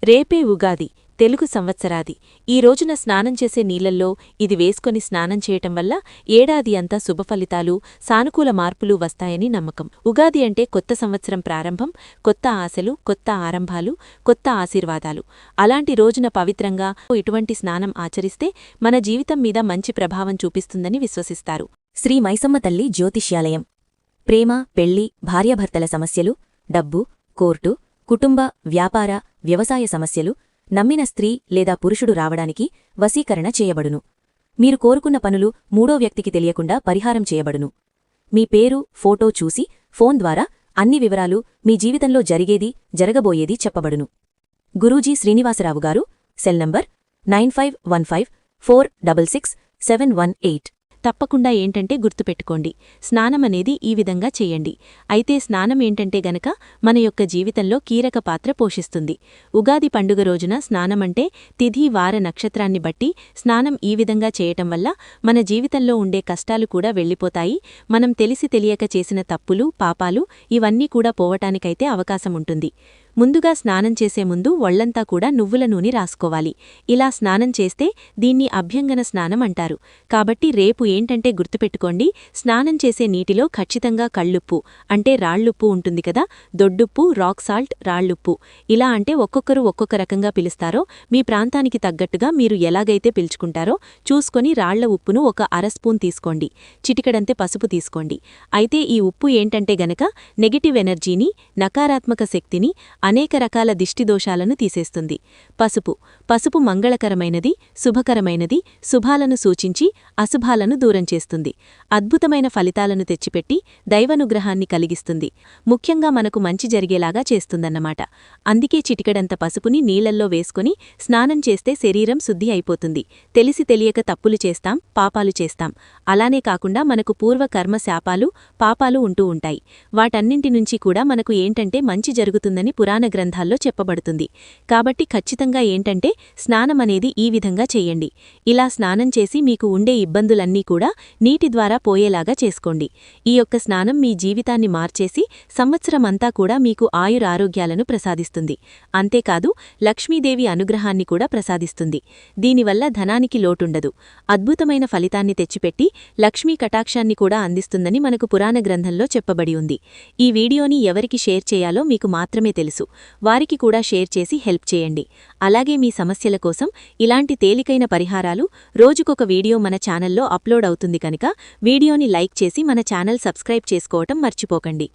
రేపే ఉగాది, తెలుగు సంవత్సరాది. ఈ రోజున స్నానం చేసే నీళ్లల్లో ఇది వేసుకొని స్నానం చేయటం వల్ల ఏడాది అంతా శుభఫలితాలు, సానుకూల మార్పులు వస్తాయని నమ్మకం. ఉగాది అంటే కొత్త సంవత్సరం ప్రారంభం, కొత్త ఆశలు, కొత్త ఆరంభాలు, కొత్త ఆశీర్వాదాలు. అలాంటి రోజున పవిత్రంగా ఇటువంటి స్నానం ఆచరిస్తే మన జీవితం మీద మంచి ప్రభావం చూపిస్తుందని విశ్వసిస్తారు. శ్రీ మైసమ్మ తల్లి జ్యోతిష్యాలయం. ప్రేమ, పెళ్లి, భార్యాభర్తల సమస్యలు, డబ్బు, కోర్టు, కుటుంబ, వ్యాపార, వ్యవసాయ సమస్యలు, నమ్మిన స్త్రీ లేదా పురుషుడు రావడానికి వశీకరణ చేయబడును. మీరు కోరుకున్న పనులు మూడో వ్యక్తికి తెలియకుండా పరిహారం చేయబడును. మీ పేరు, ఫోటో చూసి ఫోన్ ద్వారా అన్ని వివరాలు, మీ జీవితంలో జరిగేది, జరగబోయేది చెప్పబడును. గురూజీ శ్రీనివాసరావు గారు. Cell number 9515466718. తప్పకుండా ఏంటంటే గుర్తుపెట్టుకోండి, స్నానమనేది ఈ విధంగా చెయ్యండి. అయితే స్నానం ఏంటంటే గనక మన యొక్క జీవితంలో కీలక పాత్ర పోషిస్తుంది. ఉగాది పండుగ రోజున స్నానమంటే తిథి, వార, నక్షత్రాన్ని బట్టి స్నానం ఈ విధంగా చేయటం వల్ల మన జీవితంలో ఉండే కష్టాలు కూడా వెళ్ళిపోతాయి. మనం తెలిసి తెలియక చేసిన తప్పులు, పాపాలు ఇవన్నీ కూడా పోవటానికైతే అవకాశముంటుంది. ముందుగా స్నానం చేసే ముందు ఒళ్లంతా కూడా నువ్వుల నూనె రాసుకోవాలి. ఇలా స్నానం చేస్తే దీన్ని అభ్యంగన స్నానం అంటారు. కాబట్టి రేపు ఏంటంటే గుర్తుపెట్టుకోండి, స్నానం చేసే నీటిలో ఖచ్చితంగా కళ్ళుప్పు అంటే రాళ్లుప్పు ఉంటుంది కదా, దొడ్డుప్పు, రాక్ సాల్ట్, రాళ్లుప్పు ఇలా అంటే ఒక్కొక్కరు ఒక్కొక్క రకంగా పిలుస్తారో మీ ప్రాంతానికి తగ్గట్టుగా మీరు ఎలాగైతే పిలుచుకుంటారో చూసుకొని రాళ్ల ఉప్పును ఒక అరస్పూన్ తీసుకోండి. చిటికడంతే పసుపు తీసుకోండి. అయితే ఈ ఉప్పు ఏంటంటే గనక నెగటివ్ ఎనర్జీని, నకారాత్మక శక్తిని, అనేక రకాల దిష్టిదోషాలను తీసేస్తుంది. పసుపు మంగళకరమైనది, శుభకరమైనది, శుభాలను సూచించి అశుభాలను దూరం చేస్తుంది. అద్భుతమైన ఫలితాలను తెచ్చిపెట్టి దైవనుగ్రహాన్ని కలిగిస్తుంది. ముఖ్యంగా మనకు మంచి జరిగేలాగా చేస్తుందన్నమాట. అందుకే చిటికెడంత పసుపుని నీళ్లల్లో వేసుకుని స్నానం చేస్తే శరీరం శుద్ధి అయిపోతుంది. తెలిసి తెలియక తప్పులు చేస్తాం, పాపాలు చేస్తాం. అలానే కాకుండా మనకు పూర్వ కర్మ శాపాలు, పాపాలు ఉంటూ ఉంటాయి. వాటన్నింటి నుంచి కూడా మనకు ఏంటంటే మంచి జరుగుతుందని పురాణ గ్రంథాల్లో చెప్పబడుతుంది. కాబట్టి ఖచ్చితంగా ఏంటంటే స్నానమనేది ఈ విధంగా చెయ్యండి. ఇలా స్నానం చేసి మీకు ఉండే ఇబ్బందులన్నీ కూడా నీటి ద్వారా పోయేలాగా చేసుకోండి. ఈ యొక్క స్నానం మీ జీవితాన్ని మార్చేసి సంవత్సరమంతా కూడా మీకు ఆయురారోగ్యాలను ప్రసాదిస్తుంది. అంతేకాదు లక్ష్మీదేవి అనుగ్రహాన్ని కూడా ప్రసాదిస్తుంది. దీనివల్ల ధనానికి లోటుండదు. అద్భుతమైన ఫలితాన్ని తెచ్చిపెట్టి లక్ష్మీ కటాక్షాన్ని కూడా అందిస్తుందని మనకు పురాణ గ్రంథంలో చెప్పబడి ఉంది. ఈ వీడియోని ఎవరికి షేర్ చేయాలో మీకు మాత్రమే తెలుసు. వారికి కూడా షేర్ చేసి హెల్ప్ చేయండి. అలాగే మీ సమస్యల కోసం ఇలాంటి తేలికైన పరిహారాలు రోజుకొక వీడియో మన ఛానల్లో అప్లోడ్ అవుతుంది కనుక వీడియోని లైక్ చేసి మన ఛానల్ సబ్స్క్రైబ్ చేసుకోవటం మర్చిపోకండి.